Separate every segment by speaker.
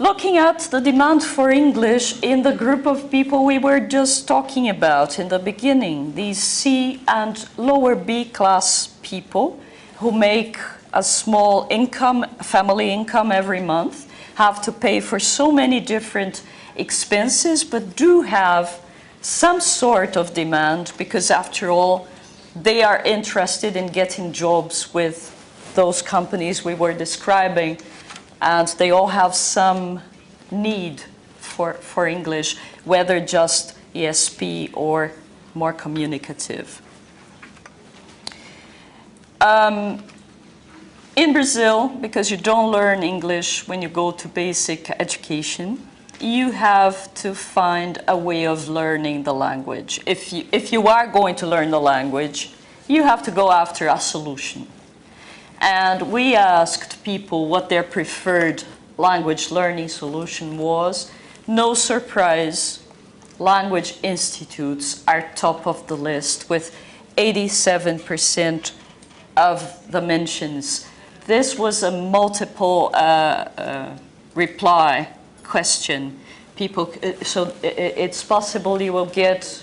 Speaker 1: Looking at the demand for English in the group of people we were just talking about in the beginning, these C and lower B class people who make a small income, family income every month, have to pay for so many different expenses, but do have some sort of demand because after all, they are interested in getting jobs with those companies we were describing, and they all have some need for English, whether just ESP or more communicative. In Brazil, because you don't learn English when you go to basic education, you have to find a way of learning the language. If you are going to learn the language, you have to go after a solution. And we asked people what their preferred language learning solution was. No surprise, language institutes are top of the list with 87% of the mentions. This was a multiple reply question. People, so it's possible you will get,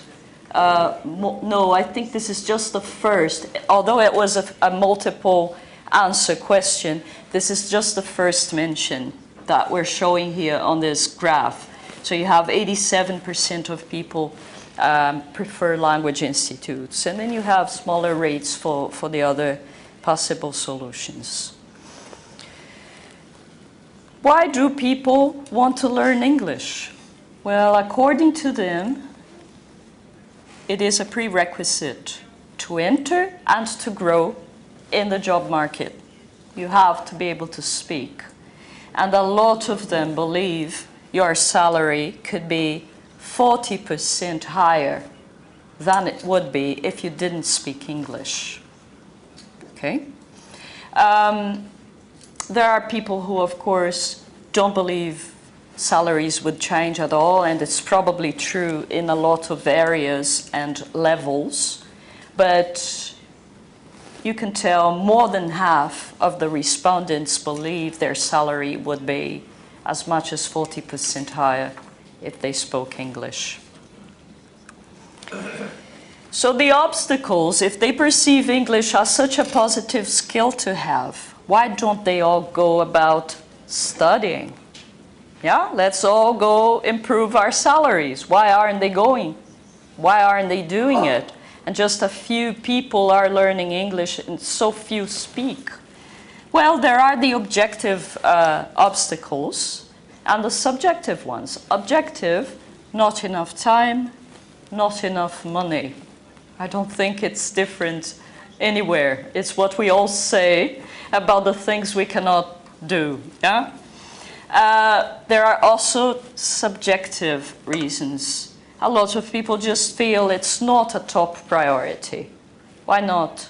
Speaker 1: no, I think this is just the first. Although it was a multiple answer question, this is just the first mention that we're showing here on this graph. So you have 87% of people prefer language institutes, and then you have smaller rates for the other possible solutions. Why do people want to learn English? Well, according to them, it is a prerequisite to enter and to grow in the job market. You have to be able to speak. And a lot of them believe your salary could be 40% higher than it would be if you didn't speak English. Okay? There are people who, of course, don't believe salaries would change at all, and it's probably true in a lot of areas and levels, but you can tell more than half of the respondents believe their salary would be as much as 40% higher if they spoke English. So the obstacles, if they perceive English as such a positive skill to have, why don't they all go about studying? Yeah, let's all go improve our salaries. Why aren't they going? Why aren't they doing it? And just a few people are learning English and so few speak. Well, there are the objective obstacles and the subjective ones. Objective, not enough time, not enough money. I don't think it's different anywhere. It's what we all say about the things we cannot do. Yeah? There are also subjective reasons. A lot of people just feel it's not a top priority. Why not?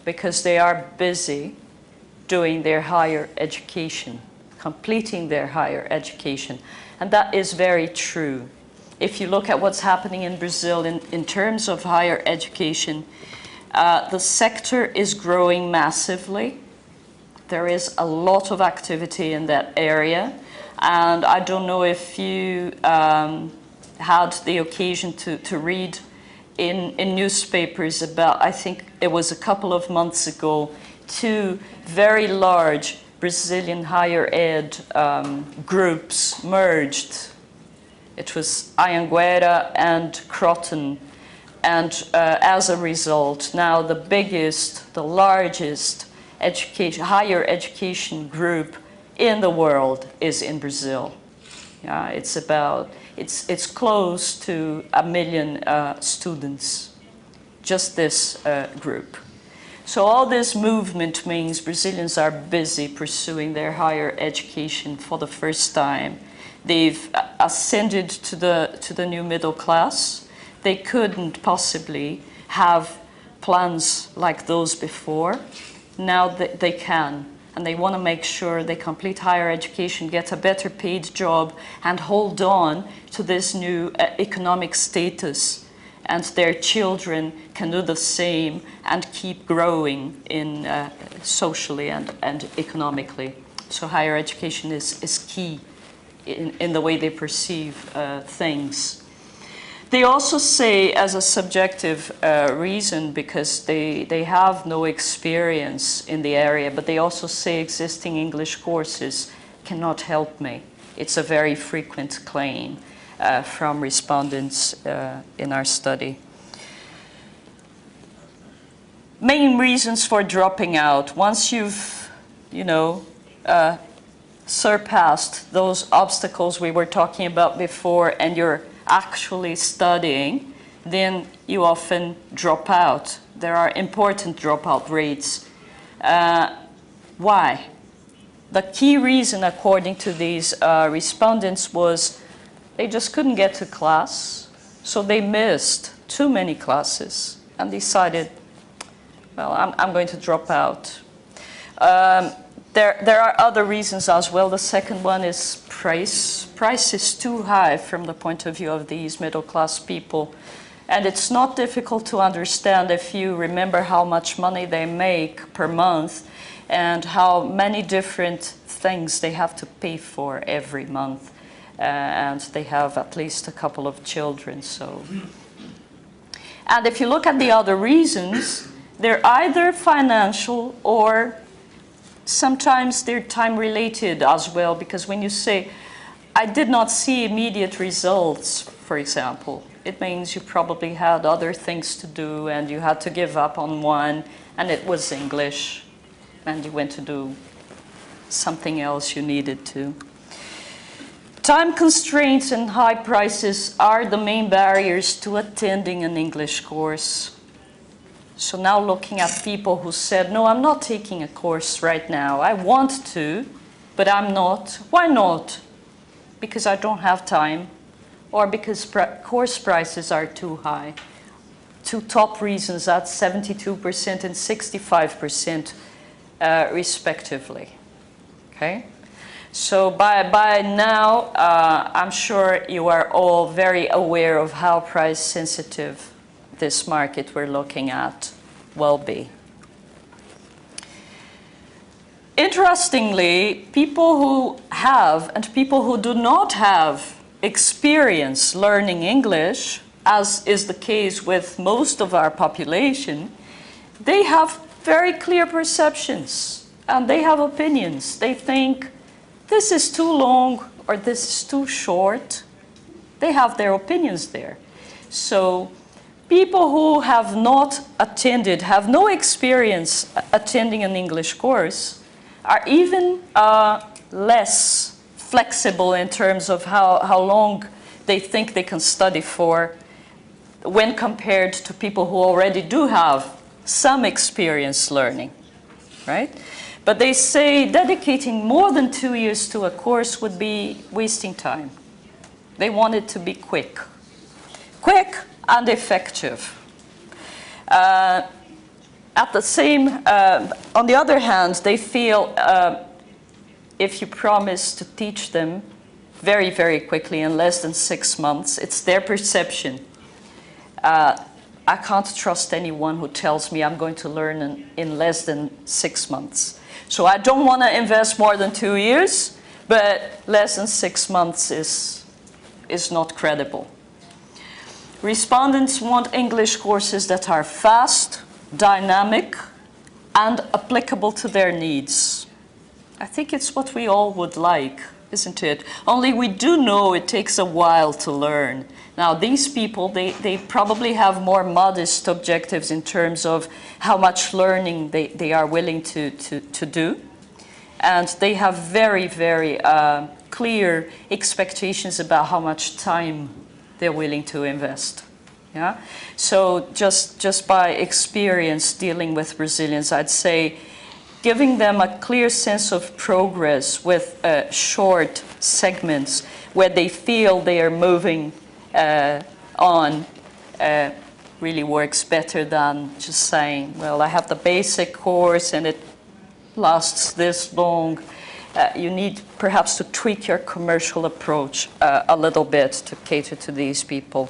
Speaker 1: Because they are busy doing their higher education, completing their higher education. And that is very true. If you look at what's happening in Brazil in terms of higher education, the sector is growing massively. There is a lot of activity in that area. And I don't know if you had the occasion to read in newspapers about, I think it was a couple of months ago, two very large Brazilian higher ed groups merged. It was Anhanguera and Croton. And as a result, now the biggest, the largest higher education group in the world is in Brazil. Yeah, it's close to 1 million students, just this group. So all this movement means Brazilians are busy pursuing their higher education for the first time. They've ascended to the new middle class. They couldn't possibly have plans like those before. Now they can, and they want to make sure they complete higher education, get a better paid job, and hold on to this new economic status. And their children can do the same and keep growing socially and economically. So higher education is key in the way they perceive things. They also say, as a subjective reason, because they have no experience in the area, but they also say existing English courses cannot help me. It's a very frequent claim from respondents in our study. Main reasons for dropping out. Once you've, surpassed those obstacles we were talking about before and you're actually studying, then you often drop out. There are important dropout rates. Why? The key reason, according to these respondents, was they just couldn't get to class, so they missed too many classes and decided, well, I'm going to drop out. There are other reasons as well. The second one is price. Price is too high from the point of view of these middle-class people. And it's not difficult to understand if you remember how much money they make per month and how many different things they have to pay for every month. And they have at least a couple of children. So. And if you look at the other reasons, they're either financial or sometimes they're time-related as well, because when you say, I did not see immediate results, for example, it means you probably had other things to do and you had to give up on one, and it was English, and you went to do something else you needed to. Time constraints and high prices are the main barriers to attending an English course. So now looking at people who said, no, I'm not taking a course right now. I want to, but I'm not. Why not? Because I don't have time, or because course prices are too high. Two top reasons, that's 72% and 65% respectively. Okay? So by now, I'm sure you are all very aware of how price sensitive this market we're looking at will be. Interestingly, people who have and people who do not have experience learning English, as is the case with most of our population, they have very clear perceptions and they have opinions. They think this is too long or this is too short. They have their opinions there. So people who have not attended, have no experience attending an English course, are even less flexible in terms of how long they think they can study for when compared to people who already do have some experience learning, right? But they say dedicating more than 2 years to a course would be wasting time. They want it to be quick. Quick and effective. At the same, on the other hand, they feel if you promise to teach them very, very quickly in less than 6 months, it's their perception. I can't trust anyone who tells me I'm going to learn in less than 6 months. So I don't want to invest more than 2 years, but less than 6 months is not credible. Respondents want English courses that are fast, dynamic, and applicable to their needs. I think it's what we all would like, isn't it? Only we do know it takes a while to learn. Now, these people, they probably have more modest objectives in terms of how much learning they are willing to do. And they have very, very clear expectations about how much time they're willing to invest. Yeah? So just by experience dealing with Brazilians, I'd say giving them a clear sense of progress with short segments where they feel they are moving on really works better than just saying, well, I have the basic course and it lasts this long. You need perhaps to tweak your commercial approach a little bit to cater to these people.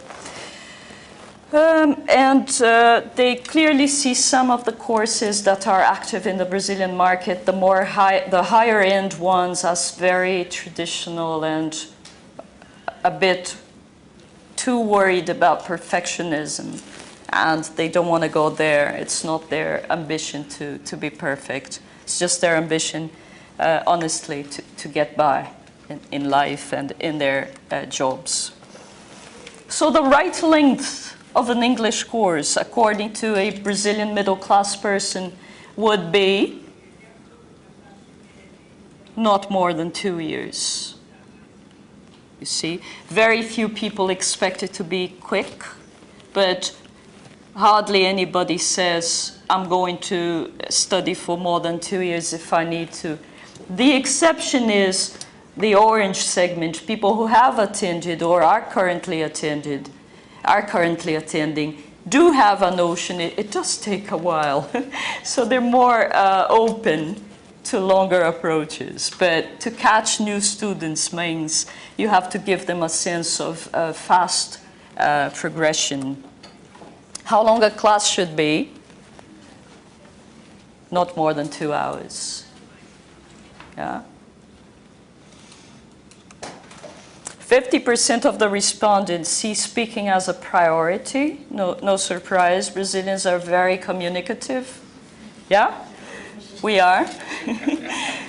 Speaker 1: They clearly see some of the courses that are active in the Brazilian market, the higher end ones, as very traditional and a bit too worried about perfectionism, and they don't want to go there. It's not their ambition to be perfect. It's just their ambition, honestly, to get by in life and in their jobs. So the right length of an English course, according to a Brazilian middle-class person, would be not more than 2 years. You see, very few people expect it to be quick, but hardly anybody says, I'm going to study for more than 2 years if I need to. The exception is the orange segment, people who have attended or are currently attending, do have a notion it does take a while. So they're more open to longer approaches. But to catch new students means you have to give them a sense of fast progression. How long a class should be? Not more than 2 hours. Yeah. 50% of the respondents see speaking as a priority. No surprise, Brazilians are very communicative. Yeah, we are.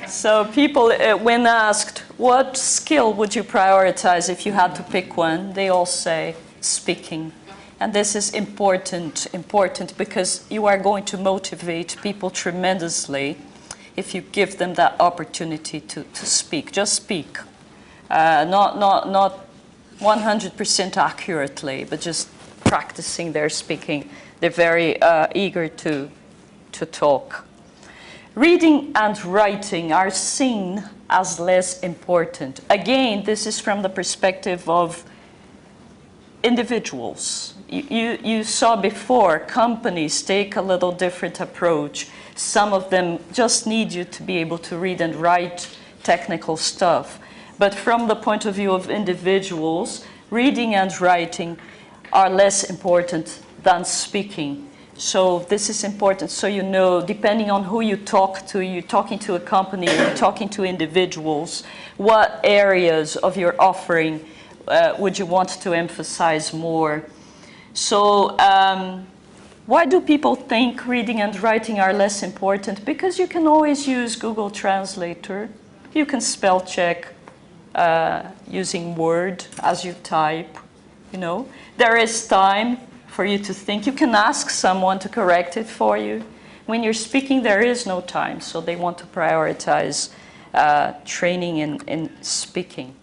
Speaker 1: So people, when asked, what skill would you prioritize if you had to pick one, they all say speaking. And this is important because you are going to motivate people tremendously if you give them that opportunity to speak. Just speak. Not 100% accurately, but just practicing their speaking. They're very eager to talk. Reading and writing are seen as less important. Again, this is from the perspective of individuals. You saw before, companies take a little different approach. Some of them just need you to be able to read and write technical stuff. But from the point of view of individuals, reading and writing are less important than speaking. So this is important so you know, depending on who you talk to, you're talking to a company, you're talking to individuals, what areas of your offering would you want to emphasize more? So why do people think reading and writing are less important? Because you can always use Google Translator. You can spell check using Word as you type, you know. There is time for you to think. You can ask someone to correct it for you. When you're speaking, there is no time, so they want to prioritize training in speaking.